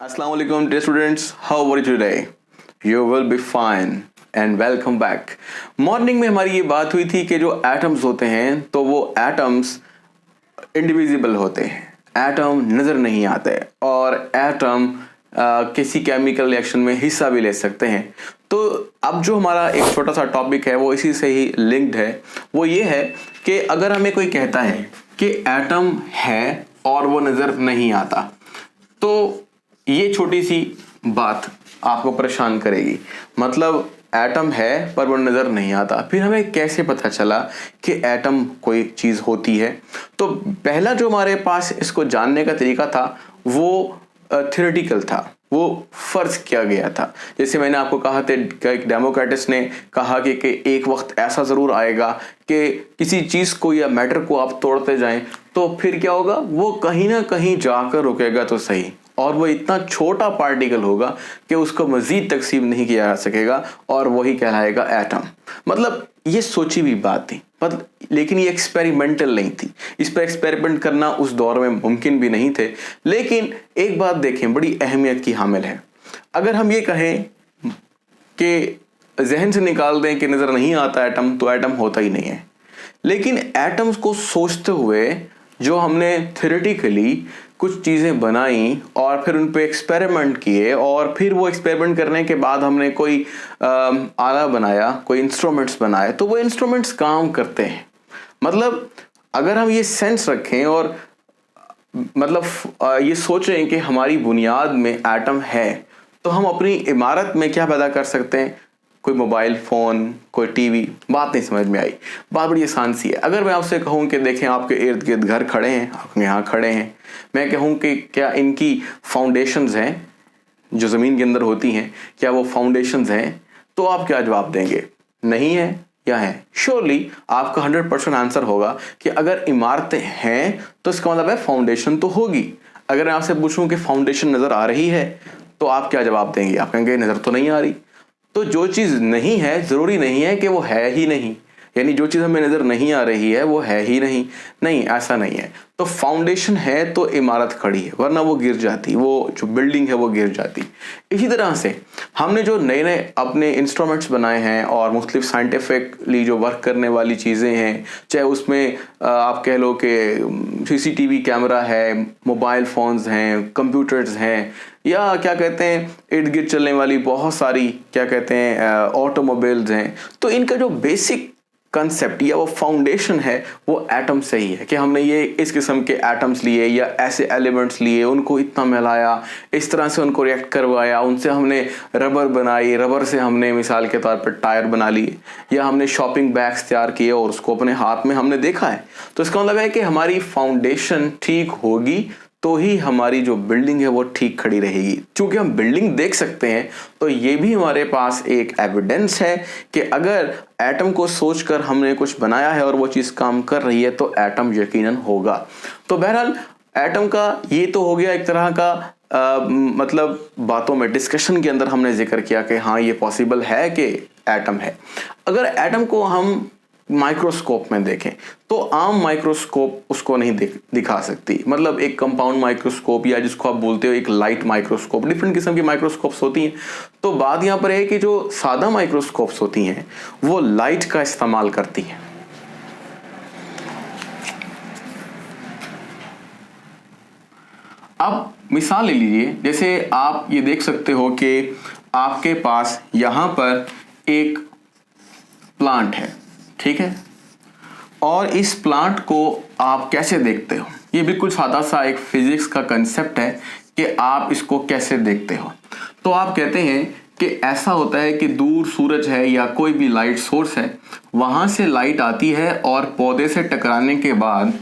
Assalamu alaikum dear students, how are you today? You will be fine and welcome back. Morning में हमारी ये बात हुई थी कि जो एटम्स होते हैं तो वो एटम्स इंडिविजिबल होते हैं, एटम नज़र नहीं आते और एटम किसी केमिकल रिएक्शन में हिस्सा भी ले सकते हैं। तो अब जो हमारा एक छोटा सा टॉपिक है वो इसी से ही लिंक्ड है। वो ये है कि अगर हमें कोई कहता है कि एटम है और वो नज़र नहीं आता, तो ये छोटी सी बात आपको परेशान करेगी। मतलब एटम है पर वो नज़र नहीं आता, फिर हमें कैसे पता चला कि एटम कोई चीज़ होती है? तो पहला जो हमारे पास इसको जानने का तरीका था वो थ्योरेटिकल था, वो फर्ज किया गया था। जैसे मैंने आपको कहा था कि डेमोक्रेटस ने कहा कि एक वक्त ऐसा ज़रूर आएगा कि किसी चीज़ को या मैटर को आप तोड़ते जाएं तो फिर क्या होगा, वो कहीं ना कहीं जाकर रुकेगा तो सही, और वो इतना छोटा पार्टिकल होगा कि उसको मजीद तकसीम नहीं किया जा सकेगा और वही कहलाएगा एटम। मतलब ये सोची हुई बात थी, लेकिन ये एक्सपेरिमेंटल नहीं थी। इस पर एक्सपेरिमेंट करना उस दौर में मुमकिन भी नहीं थे। लेकिन एक बात देखें, बड़ी अहमियत की हामिल है। अगर हम ये कहें कि जहन से निकाल दें कि नज़र नहीं आता एटम, तो एटम होता ही नहीं है। लेकिन एटम्स को सोचते हुए जो हमने थ्योरेटिकली कुछ चीज़ें बनाई और फिर उन पे एक्सपेरिमेंट किए और फिर वो एक्सपेरिमेंट करने के बाद हमने कोई आला बनाया, कोई इंस्ट्रूमेंट्स बनाए, तो वो इंस्ट्रूमेंट्स काम करते हैं। मतलब अगर हम ये सेंस रखें और मतलब ये सोचें कि हमारी बुनियाद में एटम है, तो हम अपनी इमारत में क्या पैदा कर सकते हैं? कोई मोबाइल फ़ोन, कोई टीवी। बात नहीं समझ में आई। बात बड़ी आसान सी है। अगर मैं आपसे कहूँ कि देखें आपके इर्द गिर्द घर खड़े हैं, आप यहाँ खड़े हैं, मैं कहूँ कि क्या इनकी फाउंडेशंस हैं जो ज़मीन के अंदर होती हैं, क्या वो फाउंडेशंस हैं? तो आप क्या जवाब देंगे? नहीं है या है? श्योरली आपका 100% आंसर होगा कि अगर इमारतें हैं तो इसका मतलब है फाउंडेशन तो होगी। अगर मैं आपसे पूछूं कि फाउंडेशन नज़र आ रही है, तो आप क्या जवाब देंगे? आप कहेंगे नज़र तो नहीं आ रही। तो जो चीज़ नहीं है ज़रूरी नहीं है कि वो है ही नहीं, यानी जो चीज़ हमें नज़र नहीं आ रही है वो है ही नहीं। नहीं, ऐसा नहीं है। तो फाउंडेशन है तो इमारत खड़ी है, वरना वो गिर जाती, वो जो बिल्डिंग है वो गिर जाती। इसी तरह से हमने जो नए नए अपने इंस्ट्रूमेंट्स बनाए हैं और मुख्तलिफ साइंटिफिकली जो वर्क करने वाली चीज़ें हैं, चाहे उसमें आप कह लो कि सीसीटीवी कैमरा है, मोबाइल फ़ोन्स हैं, कंप्यूटर्स हैं, या क्या कहते हैं इर्द गिर्द चलने वाली बहुत सारी क्या कहते हैं ऑटोमोबाइल्स हैं, तो इनका जो बेसिक कंसेप्ट या वो फाउंडेशन है वो एटम से ही है कि हमने ये इस किस्म के एटम्स लिए या ऐसे एलिमेंट्स लिए, उनको इतना मिलाया, इस तरह से उनको रिएक्ट करवाया, उनसे हमने रबर बनाई, रबर से हमने मिसाल के तौर पर टायर बना लिए, या हमने शॉपिंग बैग्स तैयार किए और उसको अपने हाथ में हमने देखा है। तो इसका मतलब है कि हमारी फाउंडेशन ठीक होगी तो ही हमारी जो बिल्डिंग है वो ठीक खड़ी रहेगी। चूंकि हम बिल्डिंग देख सकते हैं तो ये भी हमारे पास एक एविडेंस है कि अगर एटम को सोचकर हमने कुछ बनाया है और वो चीज़ काम कर रही है तो एटम यकीनन होगा। तो बहरहाल एटम का ये तो हो गया एक तरह का मतलब बातों में डिस्कशन के अंदर हमने जिक्र किया कि हाँ ये पॉसिबल है कि एटम है। अगर एटम को हम माइक्रोस्कोप में देखें तो आम माइक्रोस्कोप उसको नहीं दिखा सकती। मतलब एक कंपाउंड माइक्रोस्कोप या जिसको आप बोलते हो एक लाइट माइक्रोस्कोप, डिफरेंट किस्म की माइक्रोस्कोप्स होती हैं। तो बात यहाँ पर है कि जो सादा माइक्रोस्कोप्स होती हैं वो लाइट का इस्तेमाल करती हैं। अब मिसाल ले लीजिए, जैसे आप ये देख सकते हो कि आपके पास यहाँ पर एक प्लांट है, ठीक है, और इस प्लांट को आप कैसे देखते हो? ये बिल्कुल सादा सा एक फिजिक्स का कंसेप्ट है कि आप इसको कैसे देखते हो। तो आप कहते हैं कि ऐसा होता है कि दूर सूरज है या कोई भी लाइट सोर्स है, वहां से लाइट आती है और पौधे से टकराने के बाद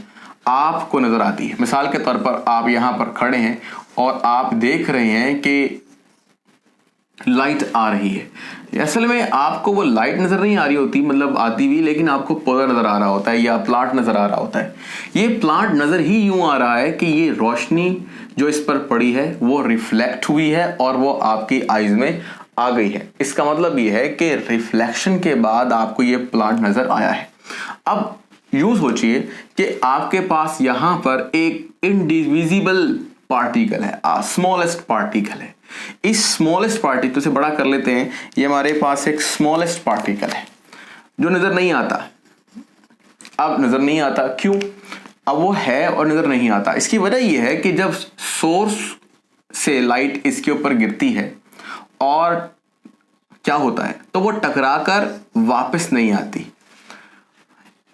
आपको नजर आती है। मिसाल के तौर पर आप यहाँ पर खड़े हैं और आप देख रहे हैं कि लाइट आ रही है। असल में आपको वो लाइट नजर नहीं आ रही होती, मतलब आती भी, लेकिन आपको पौधा नजर आ रहा होता है या प्लांट नजर आ रहा होता है। ये प्लांट नजर ही यूं आ रहा है कि ये रोशनी जो इस पर पड़ी है वो रिफ्लेक्ट हुई है और वो आपकी आईज में आ गई है। इसका मतलब ये है कि रिफ्लेक्शन के बाद आपको ये प्लांट नजर आया है। अब यूं सोचिए कि आपके पास यहां पर एक इनडिविजिबल पार्टिकल है, स्मॉलेस्ट पार्टिकल है। इस स्मॉलेस्ट पार्टिकल से बड़ा कर लेते हैं, ये हमारे पास एक स्मॉलेस्ट पार्टिकल है जो नजर नहीं आता। अब नजर नहीं आता क्यों? अब वो है और नजर नहीं आता। इसकी वजह यह है कि जब सोर्स से लाइट इसके ऊपर गिरती है और क्या होता है, तो वो टकराकर वापस नहीं आती।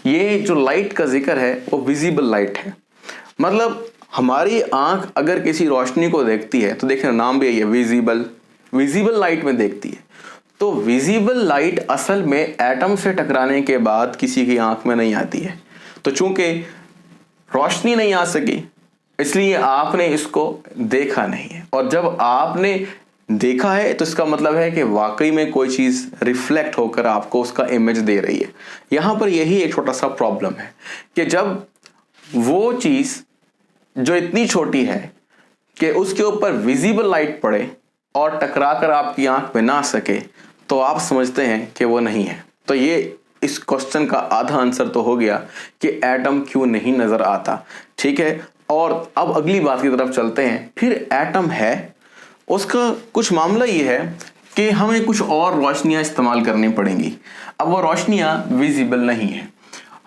ये जो लाइट का जिक्र है वो विजिबल लाइट है। मतलब हमारी आंख अगर किसी रोशनी को देखती है तो देखना नाम भी यही है, विजिबल लाइट में देखती है। तो विजिबल लाइट असल में एटम से टकराने के बाद किसी की आंख में नहीं आती है। तो चूंकि रोशनी नहीं आ सकी इसलिए आपने इसको देखा नहीं है, और जब आपने देखा है तो इसका मतलब है कि वाकई में कोई चीज रिफ्लेक्ट होकर आपको उसका इमेज दे रही है। यहां पर यही एक छोटा सा प्रॉब्लम है कि जब वो चीज जो इतनी छोटी है कि उसके ऊपर विजिबल लाइट पड़े और टकरा कर आपकी आंख में ना सके, तो आप समझते हैं कि वो नहीं है। तो ये इस क्वेश्चन का आधा आंसर तो हो गया कि एटम क्यों नहीं नजर आता। ठीक है, और अब अगली बात की तरफ चलते हैं। फिर एटम है, उसका कुछ मामला ये है कि हमें कुछ और रोशनियां इस्तेमाल करनी पड़ेंगी। अब वो रोशनियां विजिबल नहीं है।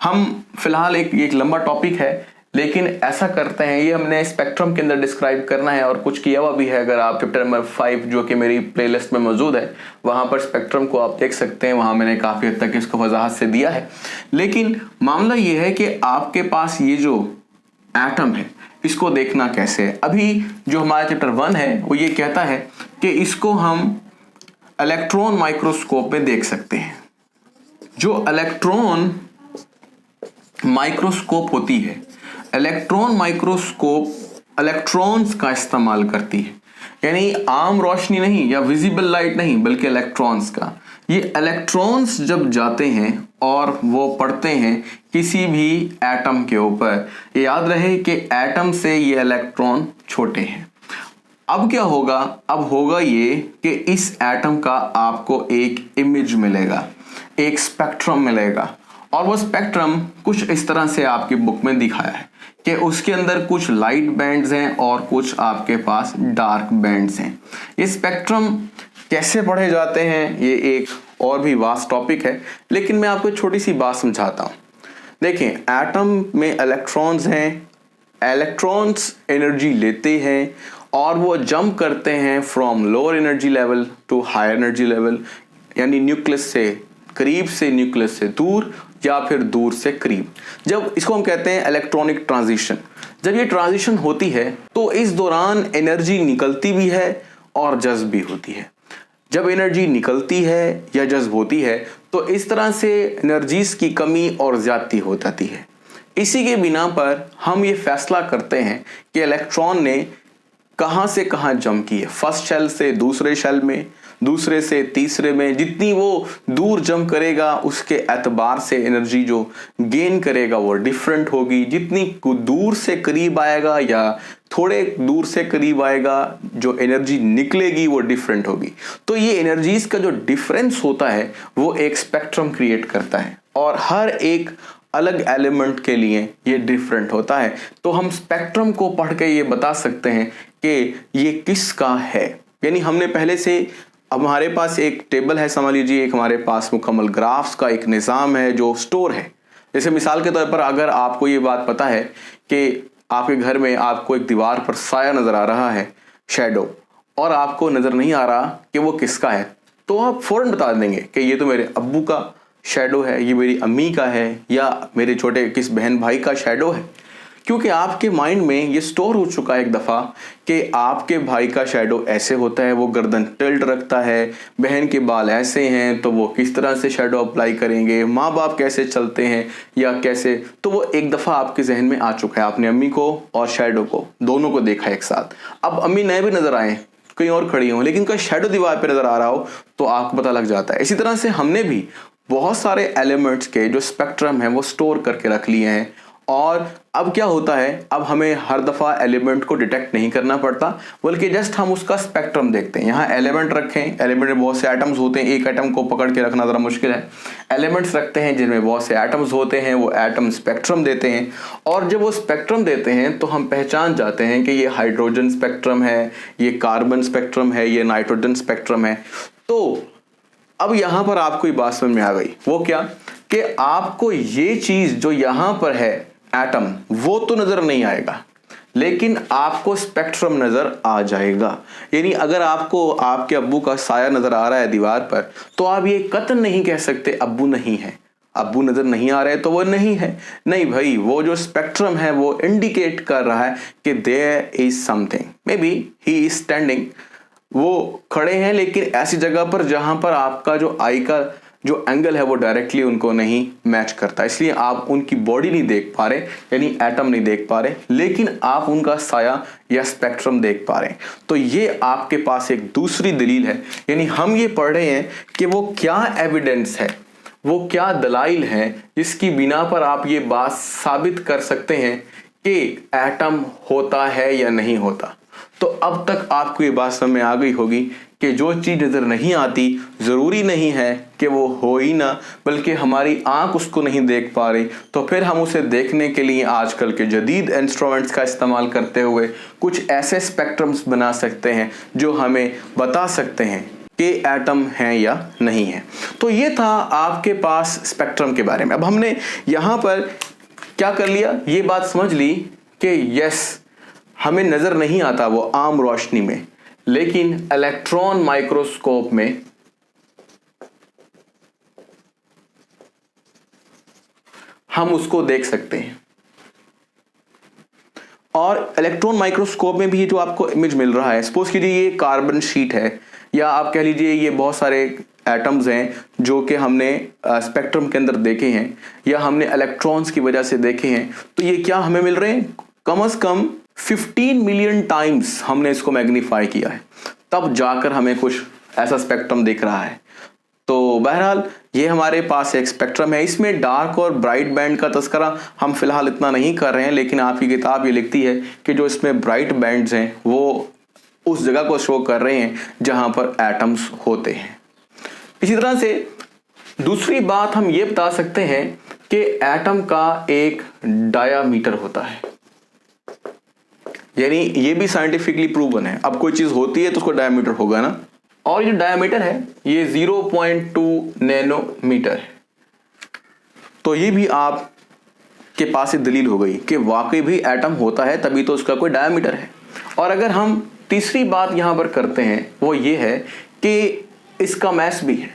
हम फिलहाल एक लंबा टॉपिक है, लेकिन ऐसा करते हैं, ये हमने स्पेक्ट्रम के अंदर डिस्क्राइब करना है और कुछ किया हुआ भी है। अगर आप चैप्टर नंबर 5 जो कि मेरी प्लेलिस्ट में मौजूद है, वहां पर स्पेक्ट्रम को आप देख सकते हैं। वहां मैंने काफी हद तक इसको वजाहत से दिया है। लेकिन मामला ये है कि आपके पास ये जो एटम है इसको देखना कैसे है। अभी जो हमारा चैप्टर 1 है वो ये कहता है कि इसको हम इलेक्ट्रॉन माइक्रोस्कोप में देख सकते हैं। जो इलेक्ट्रॉन माइक्रोस्कोप होती है, इलेक्ट्रॉन माइक्रोस्कोप इलेक्ट्रॉन्स का इस्तेमाल करती है, यानी आम रोशनी नहीं या विजिबल लाइट नहीं, बल्कि इलेक्ट्रॉन्स का। ये इलेक्ट्रॉन्स जब जाते हैं और वो पड़ते हैं किसी भी एटम के ऊपर, ये याद रहे कि एटम से ये इलेक्ट्रॉन छोटे हैं। अब क्या होगा? अब होगा ये कि इस एटम का आपको एक इमेज मिलेगा, एक स्पेक्ट्रम मिलेगा, और वो स्पेक्ट्रम कुछ इस तरह से आपकी बुक में दिखाया है कि उसके अंदर कुछ लाइट बैंड्स हैं और कुछ आपके पास डार्क बैंड्स हैं। ये स्पेक्ट्रम कैसे पढ़े जाते हैं ये एक और भी वास्ट टॉपिक है, लेकिन मैं आपको छोटी सी बात समझाता हूँ। देखें, एटम में इलेक्ट्रॉन्स हैं, इलेक्ट्रॉन्स एनर्जी लेते हैं और वो जंप करते हैं from lower energy level to higher energy level, यानी न्यूक्लियस से करीब से न्यूक्लियस से दूर या फिर दूर से करीब। जब इसको हम कहते हैं इलेक्ट्रॉनिक ट्रांजिशन। जब ये ट्रांजिशन होती है तो इस दौरान एनर्जी निकलती भी है और जज्ब भी होती है। जब एनर्जी निकलती है या जज्ब होती है तो इस तरह से एनर्जीज की कमी और ज्यादती हो जाती है। इसी के बिना पर हम ये फैसला करते हैं कि इलेक्ट्रॉन ने कहां से कहां जंप की है, फर्स्ट शेल से दूसरे शेल में, दूसरे से तीसरे में। जितनी वो दूर जंप करेगा उसके एतबार से एनर्जी जो गेन करेगा वो डिफरेंट होगी। जितनी दूर से करीब आएगा या थोड़े दूर से करीब आएगा, जो एनर्जी निकलेगी वो डिफरेंट होगी। तो ये एनर्जीज का जो डिफरेंस होता है वो एक स्पेक्ट्रम क्रिएट करता है, और हर एक अलग एलिमेंट के लिए ये डिफरेंट होता है। तो हम स्पेक्ट्रम को पढ़ के ये बता सकते हैं कि ये किसका है। यानी हमने पहले से, अब हमारे पास एक टेबल है, समझ लीजिए, एक हमारे पास मुकम्मल ग्राफ्स का एक निज़ाम है जो स्टोर है। जैसे मिसाल के तौर पर अगर आपको ये बात पता है कि आपके घर में आपको एक दीवार पर साया नज़र आ रहा है, शैडो, और आपको नज़र नहीं आ रहा कि वो किसका है, तो आप फ़ौरन बता देंगे कि ये तो मेरे अब्बू का शैडो है, ये मेरी अम्मी का है, या मेरे छोटे किस बहन भाई का शैडो है। क्योंकि आपके माइंड में ये स्टोर हो चुका है एक दफ़ा कि आपके भाई का शैडो ऐसे होता है, वो गर्दन टिल्ट रखता है, बहन के बाल ऐसे हैं तो वो किस तरह से शैडो अप्लाई करेंगे, माँ बाप कैसे चलते हैं या कैसे, तो वो एक दफ़ा आपके जहन में आ चुका है। आपने अम्मी को और शैडो को दोनों को देखा एक साथ। अब अम्मी नए भी नज़र आए, कहीं और खड़ी हो, लेकिन कोई शैडो दीवार पर नज़र आ रहा हो तो आपको पता लग जाता है। इसी तरह से हमने भी बहुत सारे एलिमेंट्स के जो स्पेक्ट्रम है वो स्टोर करके रख लिए हैं, और अब क्या होता है, अब हमें हर दफ़ा एलिमेंट को डिटेक्ट नहीं करना पड़ता, बल्कि जस्ट हम उसका स्पेक्ट्रम देखते हैं। यहाँ एलिमेंट रखें, एलिमेंट में बहुत से एटम्स होते हैं, एक एटम को पकड़ के रखना ज़रा मुश्किल है। एलिमेंट्स रखते हैं जिनमें बहुत से एटम्स होते हैं, वो एटम स्पेक्ट्रम देते हैं, और जब वो स्पेक्ट्रम देते हैं तो हम पहचान जाते हैं कि ये हाइड्रोजन स्पेक्ट्रम है, ये कार्बन स्पेक्ट्रम है, ये नाइट्रोजन स्पेक्ट्रम है। तो अब यहां पर आपको ये बात समझ में आ गई, वो क्या कि आपको ये चीज जो यहां पर है एटम, वो तो नजर नहीं आएगा, लेकिन आपको स्पेक्ट्रम नजर आ जाएगा। यानी अगर आपको आपके अब्बू का साया नजर आ रहा है दीवार पर, तो आप ये कतई नहीं कह सकते अब्बू नहीं है, अब्बू नजर नहीं आ रहे तो वो नहीं है। नहीं भाई, वो जो स्पेक्ट्रम है वो इंडिकेट कर रहा है कि there is something, maybe he is standing, वो खड़े हैं लेकिन ऐसी जगह पर जहां पर आपका जो आई का जो एंगल है वो डायरेक्टली उनको नहीं मैच करता, इसलिए आप उनकी बॉडी नहीं देख पा रहे, यानी एटम नहीं देख पा रहे, लेकिन आप उनका साया या स्पेक्ट्रम देख पा रहे हैं। तो ये आपके पास एक दूसरी दलील है, यानी हम ये पढ़ रहे हैं कि वो क्या एविडेंस है, वो क्या दलाइल है जिसकी बिना पर आप ये बात साबित कर सकते हैं कि एटम होता है या नहीं होता। तो अब तक आपको ये बात समझ में आ गई होगी कि जो चीज नजर नहीं आती जरूरी नहीं है कि वो हो ही ना, बल्कि हमारी आंख उसको नहीं देख पा रही, तो फिर हम उसे देखने के लिए आजकल के जदीद इंस्ट्रूमेंट्स का इस्तेमाल करते हुए कुछ ऐसे स्पेक्ट्रम्स बना सकते हैं जो हमें बता सकते हैं कि एटम है या नहीं है। तो ये था आपके पास स्पेक्ट्रम के बारे में। अब हमने यहां पर क्या कर लिया, ये बात समझ ली कि यस हमें नजर नहीं आता वो आम रोशनी में, लेकिन इलेक्ट्रॉन माइक्रोस्कोप में हम उसको देख सकते हैं। और इलेक्ट्रॉन माइक्रोस्कोप में भी जो आपको इमेज मिल रहा है, सपोज कीजिए ये कार्बन शीट है, या आप कह लीजिए ये बहुत सारे एटम्स हैं जो कि हमने स्पेक्ट्रम के अंदर देखे हैं या हमने इलेक्ट्रॉन्स की वजह से देखे हैं। तो ये क्या हमें मिल रहे हैं, कम से कम 15 मिलियन टाइम्स हमने इसको मैग्नीफाई किया है, तब जाकर हमें कुछ ऐसा स्पेक्ट्रम दिख रहा है। तो बहरहाल ये हमारे पास एक स्पेक्ट्रम है। इसमें डार्क और ब्राइट बैंड का तस्करा हम फिलहाल इतना नहीं कर रहे हैं, लेकिन आपकी किताब ये लिखती है कि जो इसमें ब्राइट बैंड्स हैं वो उस जगह को शो कर रहे हैं जहां पर एटम्स होते हैं। इसी तरह से दूसरी बात हम ये बता सकते हैं कि एटम का एक डायामीटर होता है, यानी ये भी साइंटिफिकली प्रूवन है। अब कोई चीज होती है तो उसको डायामीटर होगा ना, और ये डायामीटर है ये 0.2 नैनोमीटर है। तो ये भी आप के पास एक दलील हो गई कि वाकई भी एटम होता है, तभी तो उसका कोई डायामीटर है। और अगर हम तीसरी बात यहां पर करते हैं वो ये है कि इसका मैस भी है,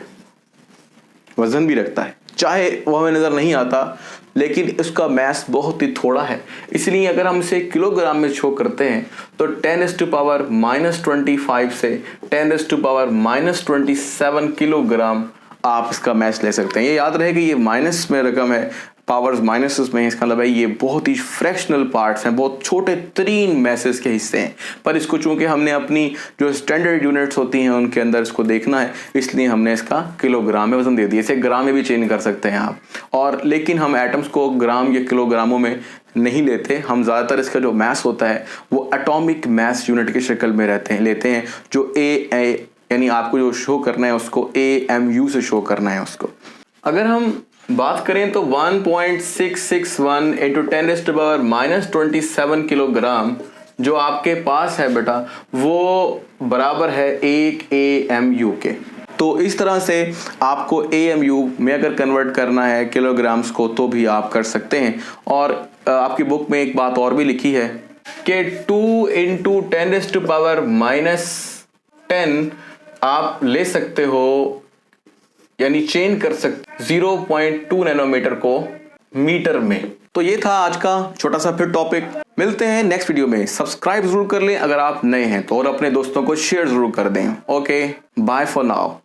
वजन भी रखता है, चाहे वो हमें नजर नहीं आता, लेकिन इसका मैस बहुत ही थोड़ा है। इसलिए अगर हम इसे किलोग्राम में शो करते हैं तो 10⁻⁻25 से 10⁻⁻27 किलोग्राम आप इसका मैस ले सकते हैं। ये याद रहे कि ये माइनस में रकम है, पावर्स माइनस में, इसका मतलब है ये बहुत ही फ्रैक्शनल पार्ट्स हैं, बहुत छोटे तरीन मैसेज के हिस्से हैं। पर इसको चूंकि हमने अपनी जो स्टैंडर्ड यूनिट्स होती हैं उनके अंदर इसको देखना है, इसलिए हमने इसका किलोग्राम में वजन दे दिया। इसे ग्राम में भी चेंज कर सकते हैं आप, और लेकिन हम एटम्स को ग्राम या किलोग्रामों में नहीं लेते। हम ज़्यादातर इसका जो मैस होता है वो एटॉमिक मैस यूनिट की शक्ल में लेते हैं, जो ए यानी आपको जो शो करना है उसको AMU से शो करना है उसको। अगर हम बात करें तो 1.661 × 10⁻⁻27 किलोग्राम जो आपके पास है बेटा, वो बराबर है 1 AMU के। तो इस तरह से आपको AMU में अगर कन्वर्ट करना है किलोग्राम्स को तो भी आप कर सकते हैं। और आपकी बुक में एक बात और भी लिखी है कि 2 × 10⁻⁻10 आप ले सकते हो, यानी चेंज कर सकते 0.2 नैनोमीटर को मीटर में। तो ये था आज का छोटा सा फिर टॉपिक। मिलते हैं नेक्स्ट वीडियो में। सब्सक्राइब जरूर कर लें अगर आप नए हैं तो, और अपने दोस्तों को शेयर जरूर कर दें। Okay, bye for now.